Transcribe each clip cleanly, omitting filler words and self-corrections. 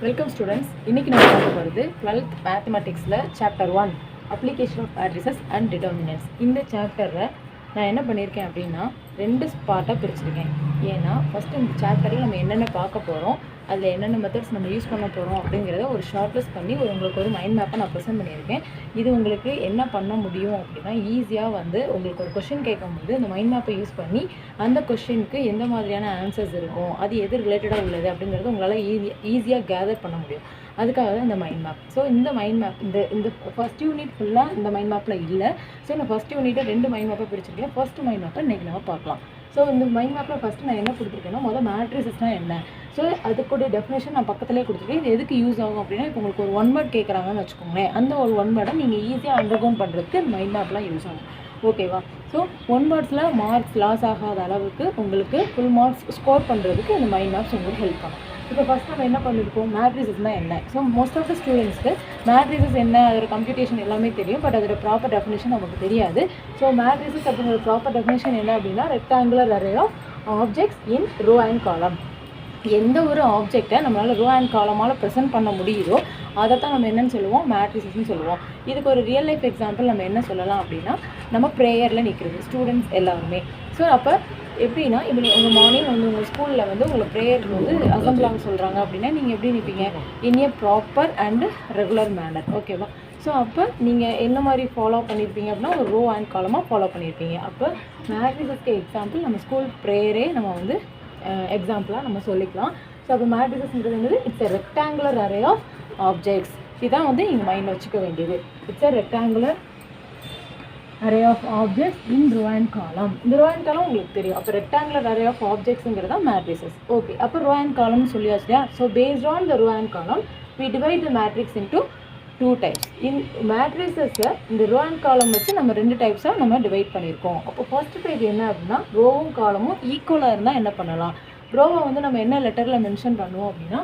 Welcome students. இன்றைக்கி நம்ம பார்க்க போகிறது 12th மேத்தமெட்டிக்ஸில் chapter 1 application of matrices and determinants. இந்த சாப்டரில் நான் என்ன பண்ணியிருக்கேன் அப்படின்னா 2 பார்ட்டாக பிரிச்சிருக்கேன். ஏன்னா ஃபஸ்ட்டு இந்த சாப்டரில் நம்ம என்னென்ன பார்க்க போகிறோம், அதில் என்னென்ன மெத்தட்ஸ் நம்ம யூஸ் பண்ண போகிறோம் அப்படிங்கிறத ஒரு ஷார்ட் லிஸ்ட் பண்ணி உங்களுக்கு ஒரு மைண்ட் மேப்பை நான் ப்ரெசென்ட் பண்ணியிருக்கேன். இது உங்களுக்கு என்ன பண்ண முடியும் அப்படின்னா, ஈஸியாக உங்களுக்கு ஒரு கொஷின் கேட்கும்போது இந்த மைண்ட் மேப்பை யூஸ் பண்ணி அந்த கொஷினுக்கு எந்த மாதிரியான ஆன்சர்ஸ் இருக்கும், அது எது ரிலேட்டடாக உள்ளது அப்படிங்கிறது உங்களால் ஈஸியாக கேதர் பண்ண முடியும். அதுக்காக தான் இந்த மைண்ட் மேப். ஸோ இந்த மைண்ட் மேப் இந்த ஃபஸ்ட் யூனிட் ஃபுல்லாக இந்த மைண்ட் மேப்பில் இல்லை. ஸோ இந்த ஃபஸ்ட் யூனிட்டை 2 மைண்ட் மேப்பை பிரிச்சிருக்கேன். ஃபஸ்ட் மைண்ட் மேப்பை இன்றைக்கி நம்ம பார்க்கலாம். ஸோ இந்த மைண்ட் மேப்பில் ஃபஸ்ட்டு நான் என்ன கொடுத்துருக்கேன்னா, மேட்ரிசஸ்னால் என்ன, ஸோ அதுக்குடைய டெஃபினேஷன் நான் பக்கத்துலேயே கொடுத்துருக்கேன். இது எதுக்கு யூஸ் ஆகும் அப்படின்னா, இப்போ உங்களுக்கு ஒரு 1 வேர்ட் கேட்குறாங்கன்னு வச்சுக்கோங்களேன், அந்த ஒரு 1 வேர்டை நீங்கள் ஈஸியாக அண்டர்கவுண்ட் பண்ணுறதுக்கு இந்த மைண்ட் மேப்லாம் யூஸ் ஆகும். ஓகேவா? ஸோ 1 வேர்ட்ஸில் மார்க்ஸ் லாஸ் ஆகாத அளவுக்கு உங்களுக்கு ஃபுல் மார்க்ஸ் ஸ்கோர் பண்ணுறதுக்கு இந்த மைண்ட் மேப்ஸ் உங்களுக்கு ஹெல்ப் பண்ணும். இப்போ ஃபஸ்ட் நம்ம என்ன பண்ணியிருக்கோம், மேட்ரிசஸ்னால் என்ன. ஸோ மோஸ்ட் ஆஃப் த ஸ்டூடெண்ட்ஸ்க்கு மேட்ரிசஸ் என்ன, அதோட கம்ப்யூட்டேஷன் எல்லாமே தெரியும், பட் அதோட ப்ராப்பர் டெஃபினேஷன் நமக்கு தெரியாது. ஸோ மேட்ரிசஸ் அப்படிங்கிற ப்ராப்பர் டெஃபினேஷன் என்ன அப்படின்னா, rectangular array of objects in row and column. எந்த ஒரு ஆப்ஜெக்டை நம்மளால் ரோ அண்ட் காலமால் ப்ரெசென்ட் பண்ண முடியுதோ அதை தான் நம்ம என்னென்னு சொல்லுவோம், மேட்ரிசஸ்ன்னு சொல்லுவோம். இதுக்கு ஒரு ரியல் லைஃப் எக்ஸாம்பிள் நம்ம என்ன சொல்லலாம் அப்படின்னா, நம்ம ப்ரேயரில் நிற்கிறது ஸ்டூடெண்ட்ஸ் எல்லாருமே. ஸோ அப்போ எப்படின்னா, இப்போ உங்கள் மார்னிங் உங்கள் ஸ்கூலில் உங்களை ப்ரேயருக்கு அசம்பிளாக சொல்கிறாங்க அப்படின்னா நீங்கள் எப்படி நிற்பீங்க, இன் ஏ ப்ராப்பர் அண்ட் ரெகுலர் மேனர். ஓகேவா? ஸோ அப்போ நீங்கள் என்ன மாதிரி ஃபாலோ பண்ணியிருப்பீங்க அப்படின்னா, ஒரு ரோ அண்ட் காலமாக ஃபாலோ பண்ணியிருப்பீங்க. அப்போ மேட்ரிசஸ்க்கு எக்ஸாம்பிள் நம்ம ஸ்கூல் ப்ரேயரே நம்ம எக்ஸாம்பிளாக நம்ம சொல்லிக்கலாம். ஸோ அப்போ மேட்ரிசஸ்ன்றது it's a rectangular array of objects. இதுதான் நீங்கள் மைண்டில் வச்சுக்க வேண்டியது. It's a rectangular array of objects in row and column. இந்த ரோ அண்ட் காலம் உங்களுக்கு தெரியும். அப்போ ரெக்டாங்குலர் அரே ஆஃப் ஆப்ஜெக்ட்ஸுங்கிறது தான் மேட்ரிசஸ். ஓகே, அப்போ ரோ அண்ட் காலம்னு சொல்லியாச்சு இல்லையா? So based on the row and column we divide the matrix into 2 types. In matrices இந்த ரோ அண்ட் காலம் வச்சு நம்ம 2 டைப்ஸாக நம்ம டிவைட் பண்ணியிருக்கோம். அப்போ ஃபர்ஸ்ட் டைப் என்ன அப்படின்னா, ரோவும் காலமும் ஈக்குவலாக இருந்தால் என்ன பண்ணலாம், ரோவை நம்ம என்ன லெட்டரில் மென்ஷன் பண்ணுவோம் அப்படின்னா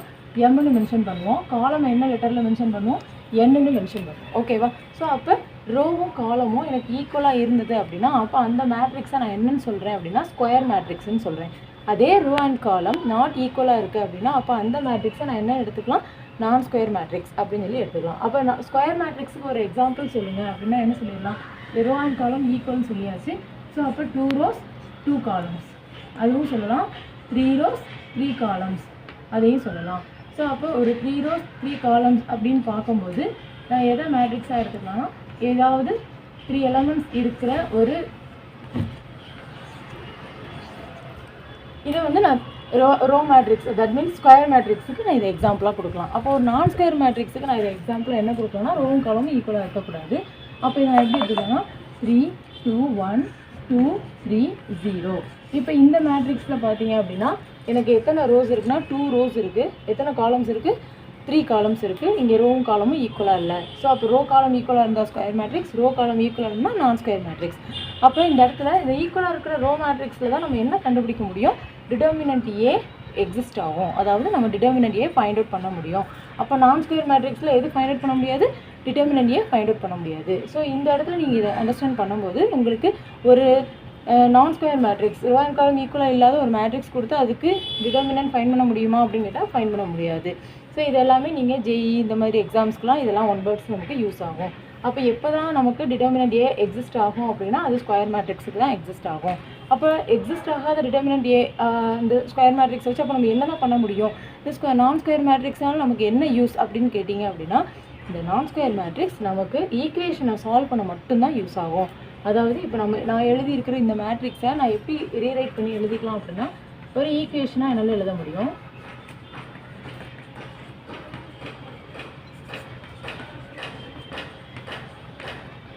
எம்னு மென்ஷன் பண்ணுவோம், காலம் என்ன லெட்டரில் மென்ஷன் பண்ணுவோம், என்னன்னு மென்ஷன் பண்ணுவோம். ஓகேவா? ஸோ அப்போ ரோவும் காலமும் எனக்கு ஈக்குவலாக இருந்தது அப்படின்னா அப்போ அந்த மேட்ரிக்ஸை நான் என்னன்னு சொல்கிறேன் அப்படின்னா ஸ்கொயர் மேட்ரிக்ஸ்ன்னு சொல்கிறேன். அதே ரோ அண்ட் காலம் நாட் ஈக்குவலாக இருக்குது அப்படின்னா அப்போ அந்த மேட்ரிக்ஸை நான் என்ன எடுத்துக்கலாம், நான் ஸ்கொயர் மேட்ரிக்ஸ் அப்படின்னு சொல்லி எடுத்துக்கலாம். அப்போ நான் ஸ்கொயர் மேட்ரிக்ஸுக்கு ஒரு எக்ஸாம்பிள் சொல்லுங்கள் அப்படின்னா என்ன சொல்லிடலாம், ரோ அண்ட் காலம் ஈக்குவல்னு சொல்லியாச்சு. ஸோ அப்போ 2 rows 2 columns அதுவும் சொல்லலாம், 3 rows 3 columns அதையும் சொல்லலாம். ஸோ அப்போ ஒரு 3 rows 3 columns அப்படின்னு பார்க்கும்போது நான் எதை மேட்ரிக்ஸாக எடுத்துக்கலாம்னா, ஏதாவது 3 elements இருக்கிற ஒரு இதை நான் row matrix, that means square மேட்ரிக்ஸுக்கு நான் இதை எக்ஸாம்பிளாக கொடுக்கலாம். அப்போ ஒரு நான் ஸ்கொயர் மேட்ரிக்ஸுக்கு நான் இதை எக்ஸாம்பிளாக என்ன கொடுக்கலாம்னா, ரோவும் காலமும் ஈக்குவலாக இருக்கக்கூடாது. அப்போ நான் எப்படி எடுத்துக்கலாம்னா 3 2 1 2 3 0. இப்போ இந்த மேட்ரிக்ஸில் பார்த்தீங்க அப்படின்னா எனக்கு எத்தனை ரோஸ் இருக்குன்னா 2 rows இருக்குது, எத்தனை காலம்ஸ் இருக்குது, 3 columns இருக்குது. இங்கே ரோவும் காலமும் ஈக்குவலாக இல்லை. ஸோ அப்போ ரோ காலம் ஈக்குவலாக இருந்தால் ஸ்கொயர் மேட்ரிக்ஸ், ரோ காலம் ஈக்குவலாக இருந்தால் நான் ஸ்கொயர் மேட்ரிக்ஸ். அப்போ இந்த இடத்துல இந்த ஈக்குவலாக இருக்கிற ரோ மேட்ரிக்ஸில் தான் நம்ம என்ன கண்டுபிடிக்க முடியும், டிட்டர்மினன்ட் ஏ எக்ஸிஸ்ட் ஆகும். அதாவது நம்ம டிட்டர்மினன்ட் ஏ ஃபைண்ட் அவுட் பண்ண முடியும். அப்போ நான் ஸ்கொயர் மேட்ரிக்ஸில் எது ஃபைண்ட் அவுட் பண்ண முடியாது, டிட்டர்மினன்ட் ஏ ஃபைண்ட் அவுட் பண்ண முடியாது. ஸோ இந்த இடத்துல நீங்கள் இதை அண்டர்ஸ்டாண்ட் பண்ணும்போது உங்களுக்கு ஒரு நான் ஸ்கொயர் மேட்ரிக்ஸ் ரோ அண்ட் காலம் ஈக்குவலாக இல்லாத ஒரு மேட்ரிக்ஸ் கொடுத்து அதுக்கு டிட்டர்மினன்ட் ஃபைண்ட் பண்ண முடியுமா அப்படின்னு கேட்டால் ஃபைண்ட் பண்ண முடியாது. ஸோ இது எல்லாமே நீங்கள் ஜேஇ இந்த மாதிரி எக்ஸாம்ஸ்க்குலாம் இதெல்லாம் 1 வேர்ட்ஸ் நமக்கு யூஸ் ஆகும். அப்போ எப்போ தான் நமக்கு டிட்டர்மினன்ட் ஏ எக்ஸிஸ்ட் ஆகும் அப்படின்னா அது ஸ்கொயர் மேட்ரிக்ஸுக்கு தான் எக்ஸிஸ்ட் ஆகும். அப்போ எக்ஸிஸ்ட் ஆகாத டிட்டர்மினன்ட் ஏ இந்த ஸ்கொயர் மேட்ரிக்ஸ் வச்சு அப்போ நம்ம என்ன தான் பண்ண முடியும், இந்த நான் ஸ்கொயர் மேட்ரிக்ஸ்னால நமக்கு என்ன யூஸ் அப்படின்னு கேட்டிங்க அப்படின்னா, இந்த நான் ஸ்கொயர் மேட்ரிக்ஸ் நமக்கு ஈக்குவேஷனை சால்வ் பண்ண மட்டும்தான் யூஸ் ஆகும். அதாவது இப்போ நான் எழுதியிருக்கிற இந்த மேட்ரிக்ஸை நான் எப்படி ரீரைட் பண்ணி எழுதிக்கலாம் அப்படின்னா, ஒரு ஈக்குவேஷனாக என்னால் எழுத முடியும்.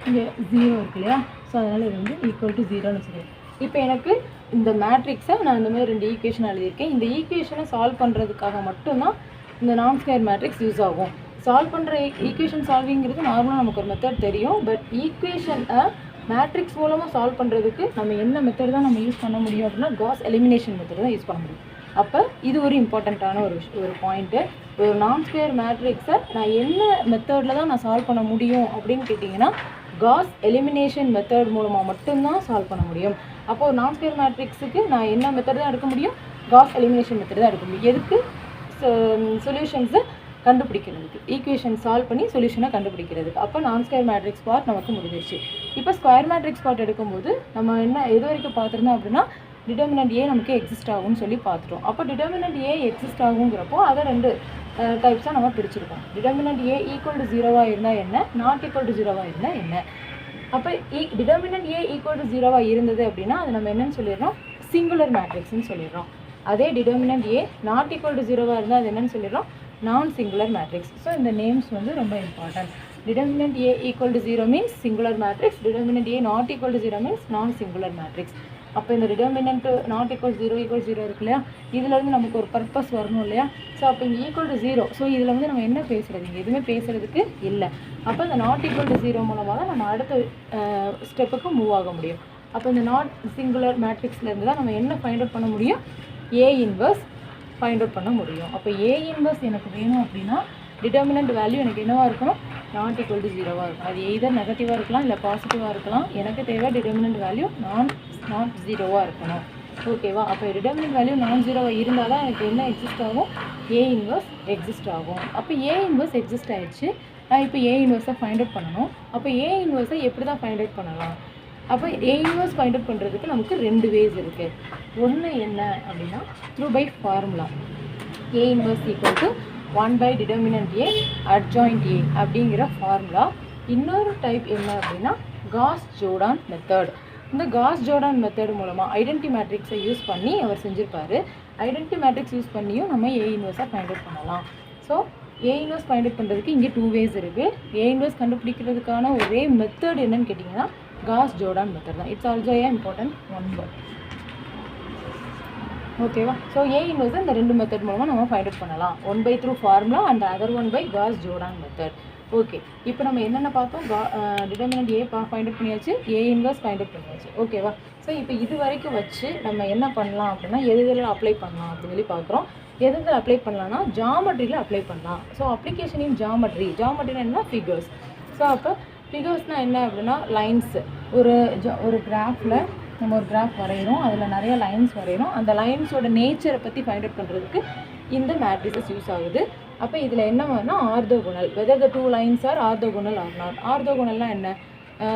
இங்கே 0 இருக்கு இல்லையா? ஸோ அதனால் இது ஈக்குவல் டு 0ன்னு சொல்லுவேன். இப்போ எனக்கு இந்த மேட்ரிக்ஸை நான் இந்த மாதிரி 2 ஈக்குவேஷன் எழுதியிருக்கேன். இந்த ஈக்குவேஷனை சால்வ் பண்ணுறதுக்காக மட்டும்தான் இந்த நான் ஸ்கொயர் மேட்ரிக்ஸ் யூஸ் ஆகும். சால்வ் பண்ணுற ஈக்குவேஷன் சால்விங்கிறது நார்மலாக நமக்கு ஒரு மெத்தட் தெரியும். பட் ஈக்குவேஷனை மேட்ரிக்ஸ் மூலமாக சால்வ் பண்ணுறதுக்கு நம்ம என்ன மெத்தட் தான் நம்ம யூஸ் பண்ண முடியும் அப்படின்னா காஸ் எலிமினேஷன் மெத்தட் தான் யூஸ் பண்ண முடியும். அப்போ இது ஒரு இம்பார்ட்டண்ட்டான ஒரு பாயிண்ட்டு. ஒரு நான் ஸ்கொயர் மேட்ரிக்ஸை நான் என்ன மெத்தடில் தான் நான் சால்வ் பண்ண முடியும் அப்படின்னு கேட்டிங்கன்னா காஸ் எலிமினேஷன் மெத்தட் மூலமாக மட்டும்தான் சால்வ் பண்ண முடியும். அப்போ ஒரு நான் ஸ்கொயர் மேட்ரிக்ஸுக்கு நான் என்ன மெத்தட் தான் எடுக்க முடியும், காஸ் எலிமினேஷன் மெத்தட் தான் எடுக்க முடியும். எதுக்கு சொல்யூஷன்ஸு கண்டுபிடிக்கிறதுக்கு, ஈக்குவேஷன் சால்வ் பண்ணி சொல்யூஷனை கண்டுபிடிக்கிறதுக்கு. அப்போ நான் ஸ்கொயர் மேட்ரிக்ஸ் பார்ட் நமக்கு முடிஞ்சிருச்சு. இப்போ ஸ்கொயர் மேட்ரிக்ஸ் பார்ட் எடுக்கும்போது நம்ம என்ன எது வரைக்கும் பார்த்துருந்தோம் அப்படின்னா டிட்டர்மினன்ட் ஏ நமக்கு எக்ஸிஸ்ட் ஆகும்னு சொல்லி பார்த்துட்டோம். அப்போ டிட்டர்மினன்ட் ஏ எக்ஸிஸ்ட் ஆகுங்கிறப்போ அதை ரெண்டு டைப்ஸாக நம்ம பிரிச்சிருக்கோம். டிட்டர்மினன்ட் ஏ ஈக்குவல் டு 0 இருந்தால் என்ன, நாட் ஈக்குவல் டு 0 இருந்தால் என்ன. அப்போ டிட்டர்மினன்ட் ஏ ஈக்குவல் டு 0 இருந்தது அப்படின்னா அது நம்ம என்னன்னு சொல்லிடுறோம், சிங்குலர் மேட்ரிக்ஸ்ன்னு சொல்லிடுறோம். அதே determinant A not equal to 0 இருந்தால் அது என்னன்னு சொல்லிடுறோம், நான் சிங்குலர் மேட்ரிக்ஸ். ஸோ இந்த நேம்ஸ் வந்து ரொம்ப important. Determinant A equal to 0 means singular matrix, determinant A not equal to 0 means நான் சிங்குலர் மேட்ரிக்ஸ். அப்போ இந்த டிட்டர்மினன்ட் நாட் ஈக்குவல் 0 ஈக்குவல் 0 இருக்கு இல்லையா, இதிலேருந்து நமக்கு ஒரு பர்பஸ் வரணும் இல்லையா. ஸோ அப்போ இங்கே ஈக்குவல் டு 0, ஸோ இதில் வந்து நம்ம என்ன பேசுகிறது, இங்கே எதுவுமே பேசுகிறதுக்கு இல்லை. அப்போ இந்த நாட் ஈக்குவல் டு 0 மூலமாக தான் நம்ம அடுத்த ஸ்டெப்புக்கு மூவ் ஆக முடியும். அப்போ இந்த நாட் சிங்குலர் மேட்ரிக்ஸ்லேருந்து தான் நம்ம என்ன ஃபைண்ட் அவுட் பண்ண முடியும், ஏ இன்வர்ஸ் ஃபைண்ட் அவுட் பண்ண முடியும். அப்போ ஏ இன்வர்ஸ் எனக்கு வேணும் அப்படின்னா டிட்டர்மினன்ட் வேல்யூ எனக்கு என்னவாக இருக்கணும், நாட் ஈக்குவல் டு 0 இருக்கும். அது எய்தர் நெகட்டிவாக இருக்கலாம் இல்லை பாசிட்டிவாக இருக்கலாம். எனக்கு தேவை டிட்டர்மினன்ட் வேல்யூ நாட் 0 இருக்கணும். ஓகேவா. அப்போ டிட்டர்மினன்ட் வேல்யூ நான் 0 இருந்தால் தான் எனக்கு என்ன எக்ஸிஸ்ட் ஆகும், ஏ இன்வர்ஸ் எக்ஸிஸ்ட் ஆகும். அப்போ ஏ இன்வர்ஸ் எக்ஸிஸ்ட் ஆகிடுச்சு. நான் இப்போ ஏ இன்வர்ஸை ஃபைண்ட் அவுட் பண்ணணும். அப்போ ஏ இன்வர்ஸை எப்படி தான் ஃபைண்ட் அவுட் பண்ணலாம், அப்போ ஏ இன்வர்ஸ் ஃபைண்ட் அவுட் பண்ணுறதுக்கு நமக்கு ரெண்டு வேஸ் இருக்குது. ஒன்று என்ன அப்படின்னா through by formula, A inverse equal to 1 by determinant A adjoint A அப்படிங்கிற ஃபார்முலா. இன்னொரு டைப் என்ன அப்படின்னா காஸ் ஜோர்டான் மெத்தட். இந்த காஸ் ஜோர்டான் மெத்தட் மூலமாக ஐடென்டி மேட்ரிக்ஸை யூஸ் பண்ணி அவர் செஞ்சுருப்பார். ஐடென்டி மேட்ரிக்ஸ் யூஸ் பண்ணியும் நம்ம ஏ இன்வர்ஸை ஃபைண்ட் அவுட் பண்ணலாம். So A inverse find out பண்ணுறதுக்கு இங்கே 2 ways இருக்குது. ஏ இன்வர்ஸ் கண்டுபிடிக்கிறதுக்கான ஒரே மெத்தட் என்னன்னு கேட்டிங்கன்னா காஸ் ஜோர்டான் மெத்தட் தான். It's also A important one word. ஓகேவா. ஸோ ஏ இன்வர்ஸ் இந்த ரெண்டு மெத்தட் மூலமாக நம்ம ஃபைண்ட் அவுட் பண்ணலாம். 1 by through formula and other 1 by cos Jordan method. Okay, இப்போ நம்ம என்னென்ன பார்த்தோம், டிட்டர்மினன்ட் ஏ ஃபைண்ட் அவுட் பண்ணியாச்சு, ஏ இன்வர்ஸ் ஃபைண்ட் அவுட் பண்ணியாச்சு. ஓகேவா. ஸோ இப்போ இது வரைக்கும் வச்சு நம்ம என்ன பண்ணலாம் அப்படின்னா எதில் அப்ளை பண்ணலாம் அப்படின்னு சொல்லி பார்க்குறோம். எதில் அப்ளை பண்ணலாம்னா ஜாமெட்ரியில் அப்ளை பண்ணலாம். ஸோ அப்ளிகேஷன் இன் ஜாமெட்ரினா என்ன, ஃபிகர்ஸ். ஸோ அப்போ ஃபிகர்ஸ்னால் என்ன அப்படின்னா லைன்ஸு. ஒரு கிராஃபில் நம்ம ஒரு கிராஃப் வரைகிறோம், அதில் நிறைய லைன்ஸ் வரைகிறோம். அந்த லைன்ஸோட நேச்சரை பற்றி ஃபைண்ட் அவுட் பண்ணுறதுக்கு இந்த மேட்ரிசஸ் யூஸ் ஆகுது. அப்போ இதில் என்ன வரும்னா orthogonal, whether the 2 lines are orthogonal or not. ஆர்த்தோகோனல்னால் என்ன,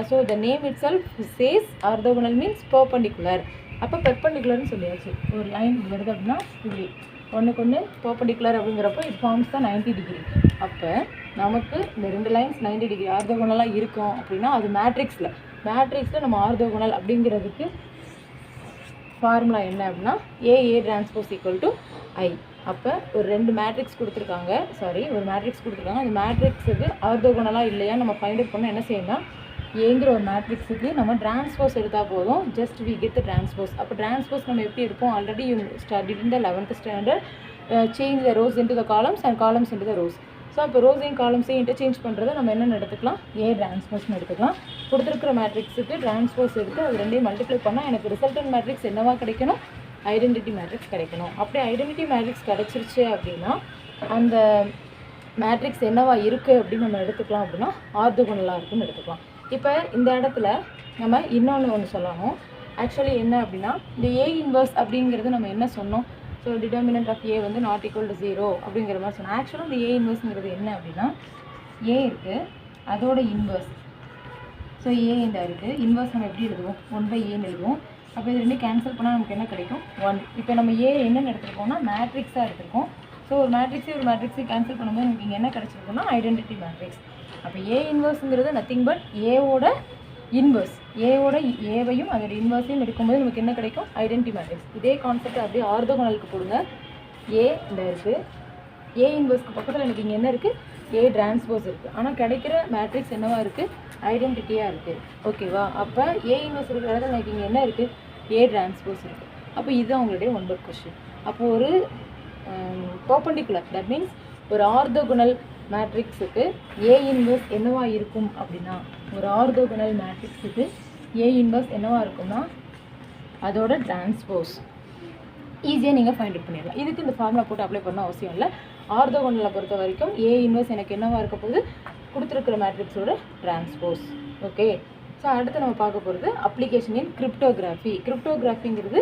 so the name itself says orthogonal means perpendicular. அப்போ பெர்பெண்டிகுலர்னு சொல்லியாச்சு. ஒரு லைன் வருது அப்படின்னா இப்படி ஒன்றுக்கு ஒன்று பெர்பெண்டிகுலர் அப்படிங்கிறப்போ இட் ஃபார்ம்ஸ் தான் 90 டிகிரி. அப்போ நமக்கு இந்த 2 lines 90 டிகிரி ஆர்த்தோகோனலாக இருக்கும் அப்படின்னா அது மேட்ரிக்ஸில் நம்ம ஆர்த்தோகோனல் அப்படிங்கிறதுக்கு ஃபார்முலா என்ன அப்படின்னா ஏ டிரான்ஸ்போஸ் ஈக்குவல் டு ஐ. அப்போ ஒரு மேட்ரிக்ஸ் கொடுத்துருக்காங்க, அந்த மேட்ரிக்ஸுக்கு ஆர்த்தோகோனலாக இல்லையா நம்ம ஃபைண்ட் அவுட் பண்ண என்ன செய்யணும்னா ஏங்கிற ஒரு மேட்ரிக்ஸுக்கு நம்ம டிரான்ஸ்போஸ் எடுத்தால் போதும், just we get the transpose. அப்போ டிரான்ஸ்போஸ் நம்ம எப்படி எடுப்போம், already you studied in the 11th standard, change the rows into the columns and columns into the rows. So அப்போ ரோஸையும் காலம்ஸையும் இன்டர்சேஞ்ச் பண்ணுறதை நம்ம என்னென்னு எடுத்துக்கலாம், ஏ டிரான்ஸ்போஸ்னு எடுத்துக்கலாம். கொடுத்துருக்கிற மேட்ரிக்ஸுக்கு டிரான்ஸ்போஸ் எடுத்து அது ரெண்டையும் மல்டிப்ளை பண்ணால் எனக்கு ரிசல்டன் மேட்ரிக்ஸ் என்னவா கிடைக்கணும், ஐடென்டிட்டி மேட்ரிக்ஸ் கிடைக்கணும். அப்படி ஐடென்டிட்டி மேட்ரிக்ஸ் கிடச்சிருச்சு அப்படின்னா அந்த மேட்ரிக்ஸ் என்னவா இருக்குது அப்படின்னு நம்ம எடுத்துக்கலாம் அப்படின்னா ஆர்த்தோகோனலாக இருக்குன்னு எடுத்துக்கலாம். இப்போ இந்த இடத்துல நம்ம இன்னொன்று சொல்லணும். ஆக்சுவலி என்ன அப்படின்னா இந்த ஏ இன்வர்ஸ் அப்படிங்கிறது நம்ம என்ன சொன்னோம், ஸோ டிட்டர்மினன்ட் ஆஃப் ஏ வந்து நாட் ஈக்குவல் டு 0 அப்படிங்கிற மாதிரி சொன்னோம். ஆக்சுவலாக இந்த ஏ இன்வர்ஸுங்கிறது என்ன அப்படின்னா ஏ இருக்குது அதோட இன்வர்ஸ். ஸோ ஏ இந்த இருக்குது, இன்வர்ஸ் நம்ம எப்படி எழுதுவோம், 1 by ஏன்னு எழுதுவோம். அப்போ இது ரெண்டும் கேன்சல் பண்ணால் நமக்கு என்ன கிடைக்கும், 1. இப்போ நம்ம ஏ என்னென்னு எடுத்துருக்கோம்னா மேட்ரிக்ஸாக எடுத்துருக்கோம். ஸோ ஒரு மேட்ரிக்ஸை கேன்சல் பண்ணும்போது நமக்கு இங்கே என்ன கிடச்சிருக்கோம்னா ஐடென்டிட்டி மேட்ரிக்ஸ். அப்போ ஏ இன்வர்ஸுங்கிறது நத்திங் பட் ஏவோட இன்வர்ஸ், ஏவையும் அதோட இன்வர்ஸையும் எடுக்கும்போது நமக்கு என்ன கிடைக்கும், ஐடென்டிட்டி மேட்ரிக்ஸ். இதே கான்செப்ட் அப்படியே ஆர்த்தோகோனலுக்கு போடுங்க. ஏ இந்த இருக்குது, ஏ இன்வர்ஸ்க்கு பக்கத்தில் எனக்கு இங்கே என்ன இருக்குது, ஏ டிரான்ஸ்போஸ் இருக்குது. ஆனால் கிடைக்கிற மேட்ரிக்ஸ் என்னவா இருக்குது, ஐடென்டிட்டியாக இருக்குது. ஓகேவா. அப்போ ஏ இன்வர்ஸ் இருக்கிற இடத்துல எனக்கு இங்கே என்ன இருக்குது, ஏ டிரான்ஸ்போஸ் இருக்குது. அப்போ இதுதான் உங்களுடைய 1 word கொஸ்டின். அப்போ ஒரு பெர்பெண்டிகுலர், தட் மீன்ஸ் ஒரு ஆர்த்தோகோனல் மேட்ரிக்ஸுக்கு ஏ இன்வர்ஸ் என்னவா இருக்கும் அப்படின்னா, ஒரு ஆர்த்தோகோனல் மேட்ரிக்ஸுக்கு ஏ இன்வர்ஸ் என்னவா இருக்கும்னா அதோட டிரான்ஸ்போஸ். ஈஸியாக நீங்கள் ஃபைண்ட் அவுட் பண்ணிடலாம். இதுக்கு இந்த ஃபார்முலா போட்டு அப்ளை பண்ண அவசியம் இல்லை. ஆர்த்தோகோனலை பொறுத்த வரைக்கும் ஏ இன்வர்ஸ் எனக்கு என்னவா இருக்க போகுது, கொடுத்துருக்கிற மேட்ரிக்ஸோட டிரான்ஸ்போஸ். ஓகே. ஸோ அடுத்து நம்ம பார்க்க போகிறது அப்ளிகேஷன் இன் கிரிப்டோகிராஃபி. கிரிப்டோகிராஃபிங்கிறது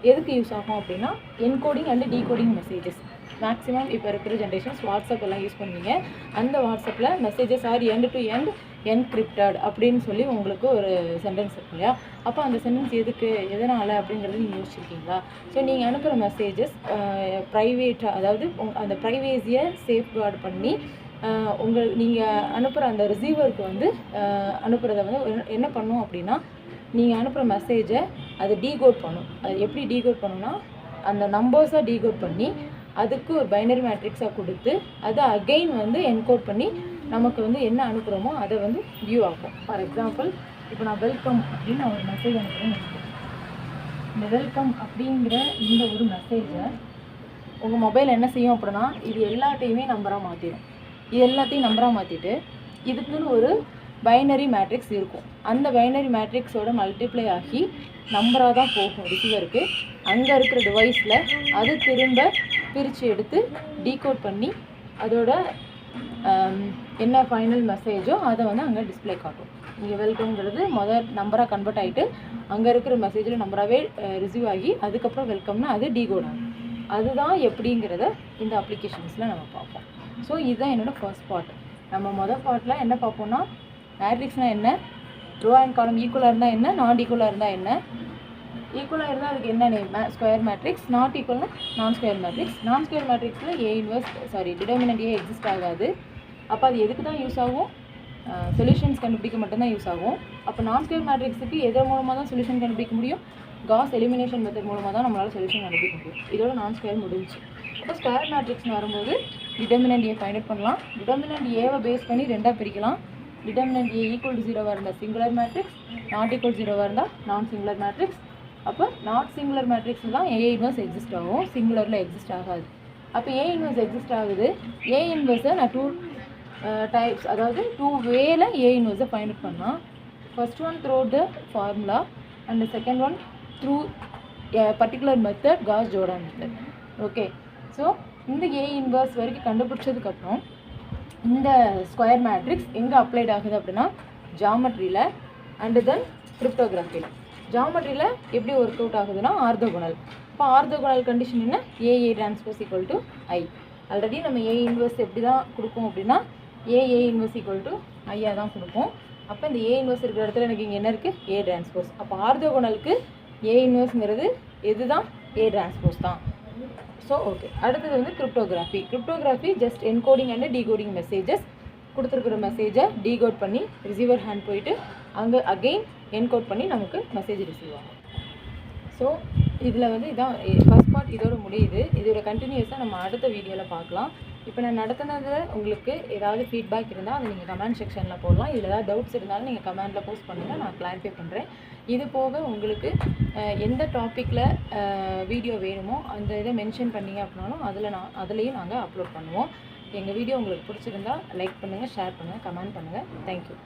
எதுக்கு யூஸ் ஆகும் அப்படின்னா encoding and decoding messages. Maximum இப்போ இருக்கிற ஜென்ரேஷன்ஸ் வாட்ஸ்அப் எல்லாம் யூஸ் பண்ணுவீங்க. அந்த வாட்ஸ்அப்பில் messages are end to end encrypted அப்படின்னு சொல்லி உங்களுக்கு ஒரு சென்டென்ஸ் இருக்கு இல்லையா? அப்போ அந்த சென்டென்ஸ் எதுக்கு, எதனால் அப்படிங்கிறது நீங்கள் யோசிச்சிருக்கீங்களா? ஸோ நீங்கள் அனுப்புகிற மெசேஜஸ் ப்ரைவேட்டாக, அதாவது அந்த ப்ரைவேசியை சேஃப்கார்டு பண்ணி நீங்கள் அனுப்புகிற அந்த ரிசீவருக்கு வந்து அனுப்புகிறத வந்து என்ன பண்ணும் அப்படின்னா, நீங்கள் அனுப்புகிற மெசேஜை அது டீகோட் பண்ணும். அது எப்படி டீகோட் பண்ணுன்னா, அந்த நம்பர்ஸாக டீகோட் பண்ணி அதுக்கு ஒரு பைனரி மேட்ரிக்ஸாக கொடுத்து அதை அகெயின் வந்து என்கோட் பண்ணி நமக்கு வந்து என்ன அனுப்புகிறோமோ அதை வந்து வியூ ஆகும். ஃபார் எக்ஸாம்பிள், இப்போ நான் வெல்கம் அப்படின்னு நான் ஒரு மெசேஜ் அனுப்புகிறேன்னு வச்சுக்கோங்க. இந்த வெல்கம் அப்படிங்கிற இந்த ஒரு மெசேஜை உங்கள் மொபைல் என்ன செய்யும் அப்படின்னா, இது எல்லாத்தையுமே நம்பராக மாற்றிடும். இது எல்லாத்தையும் நம்பராக மாற்றிட்டு இதுக்குன்னு ஒரு பைனரி மேட்ரிக்ஸ் இருக்கும். அந்த பைனரி மேட்ரிக்ஸோட மல்டிப்ளை ஆகி நம்பராக தான் போகும் ரிசீவருக்கு. அங்கே இருக்கிற டிவைஸில் அது திரும்ப பிரித்து எடுத்து டீகோட் பண்ணி அதோட என்ன ஃபைனல் மெசேஜோ அதை வந்து அங்கே டிஸ்பிளே காட்டும். இங்கே வெல்கம்ங்கிறது நம்பராக கன்வெர்ட் ஆகிட்டு அங்கே இருக்கிற மெசேஜில் நம்பராகவே ரிசீவ் ஆகி அதுக்கப்புறம் வெல்கம்னா அது டீகோட் ஆகும். அதுதான் எப்படிங்கிறத இந்த அப்ளிகேஷன்ஸில் நம்ம பார்ப்போம். ஸோ இதுதான் என்னோடய ஃபர்ஸ்ட் பார்ட். நம்ம மொதல் பார்ட்டில் என்ன பார்ப்போம்னா, மேட்ரிக்ஸ்னால் என்ன, ரோ அண்ட் காலம் ஈக்குவலாக இருந்தால் என்ன, நாட் ஈக்குவலாக இருந்தால் என்ன, ஈக்குவலாக இருந்தால் அதுக்கு என்ன நேம், ஸ்கொயர் மேட்ரிக்ஸ், நாட் ஈக்குவல்னா நான் ஸ்கொயர் மேட்ரிக்ஸ். நான் ஸ்கொயர் மேட்ரிக்ஸில் டிடர்மினன்ட் ஏ எக்ஸிஸ்ட் ஆகாது. அப்போ அது எதுக்கு தான் யூஸ் ஆகும், சொல்யூஷன்ஸ் கண்டுபிடிக்க மட்டும்தான் யூஸ் ஆகும். அப்போ நான் ஸ்கொயர் மேட்ரிக்ஸுக்கு எதன் மூலமாக தான் சொல்யூஷன் கண்டுபிடிக்க முடியும், காஸ் எலிமினேஷன் மெத்தட் மூலமாக தான் நம்மளால் சொல்யூஷன் கண்டுபிடிக்க முடியும். இதோட நான் ஸ்கொயர் முடிஞ்சு. இப்போ ஸ்கொயர் மேட்ரிக்ஸ்னு வரும்போது டிடர்மினன்ட் ஏ ஃபைண்ட் அவுட் பண்ணலாம். டிடர்மினன்ட் ஏவை பேஸ் பண்ணி ரெண்டாக பிரிக்கலாம். டிடர்மினன்ட் ஏ ஈக்குவல் டு 0 இருந்தால் சிங்குலர் மேட்ரிக்ஸ், நாட் ஈக்குவல் 0 இருந்தால் நான் சிங்குலர் மேட்ரிக்ஸ். அப்போ நாட் சிங்குலர் மேட்ரிக்ஸில் தான் ஏ இன்வர்ஸ் எக்ஸிஸ்ட் ஆகும், சிங்குலரில் எக்ஸிஸ்ட் ஆகாது. அப்போ ஏ இன்வர்ஸ் எக்ஸிஸ்ட் ஆகுது. ஏ இன்வர்ஸை நான் 2 டைப்ஸ், அதாவது 2 வேல ஏ இன்வர்ஸை ஃபைண்ட் அவுட் பண்ணால், first one through the formula and second one through particular method, cos Jordan method. Okay, so இந்த ஏ இன்வர்ஸ் வரைக்கும் கண்டுபிடிச்சதுக்கப்புறம் இந்த ஸ்கொயர் மேட்ரிக்ஸ் எங்கே அப்ளைட் ஆகுது அப்படின்னா, ஜாமெட்ரியில் அண்டு தென் கிரிப்டோகிராஃபியில். ஜாமெட்ரியில் எப்படி ஒர்க் அவுட் ஆகுதுன்னா ஆர்த்தோகோனல். இப்போ ஆர்த்தோகோனல் கண்டிஷன் என்ன, ஏ transpose equal to I. Already நம்ம ஏ இன்வர்ஸ் எப்படி தான் கொடுப்போம் அப்படின்னா, ஏ இன்வர்ஸ் ஈக்குவல் டு ஐயாக தான் கொடுப்போம். அப்போ இந்த ஏ இன்வர்ஸ் இருக்கிற இடத்துல எனக்கு இங்கே என்ன இருக்குது, ஏ டிரான்ஸ்போஸ். அப்போ ஆர்த்தோகோனலுக்கு ஏ இன்வர்ஸ்ங்கிறது எது தான், ஏ டிரான்ஸ்போஸ் தான். ஸோ ஓகே, அடுத்தது வந்து cryptography. Cryptography just encoding and decoding messages. கொடுத்துருக்குற மெசேஜை டீகோட் பண்ணி ரிசீவர் ஹேண்ட் போயிட்டு அங்கே அகெயின் என்கோட் பண்ணி நமக்கு மெசேஜ் ரிசீவ் ஆகும். ஸோ இதில் வந்து இதான் ஃபஸ்ட் பார்ட் இதோட முடியுது. இதோட கண்டினியூஸாக நம்ம அடுத்த வீடியோவில் பார்க்கலாம். இப்போ நான் நடத்தினதில் உங்களுக்கு ஏதாவது ஃபீட்பேக் இருந்தால் அதை நீங்கள் கமெண்ட் செக்ஷனில் போடலாம். இதில் ஏதாவது டவுட்ஸ் இருந்தாலும் நீங்கள் கமெண்ட்டில் போஸ்ட் பண்ணுங்கள், நான் கிளாரிஃபை பண்ணுறேன். இது போக உங்களுக்கு எந்த டாப்பிக்கில் வீடியோ வேணுமோ அந்த இதை மென்ஷன் பண்ணிங்க அப்படின்னாலும் அதுலேயும் நாங்கள் அப்லோட் பண்ணுவோம். எங்கள் வீடியோ உங்களுக்கு பிடிச்சிருந்தா லைக் பண்ணுங்கள், ஷேர் பண்ணுங்கள், கமெண்ட் பண்ணுங்கள். தேங்க்யூ.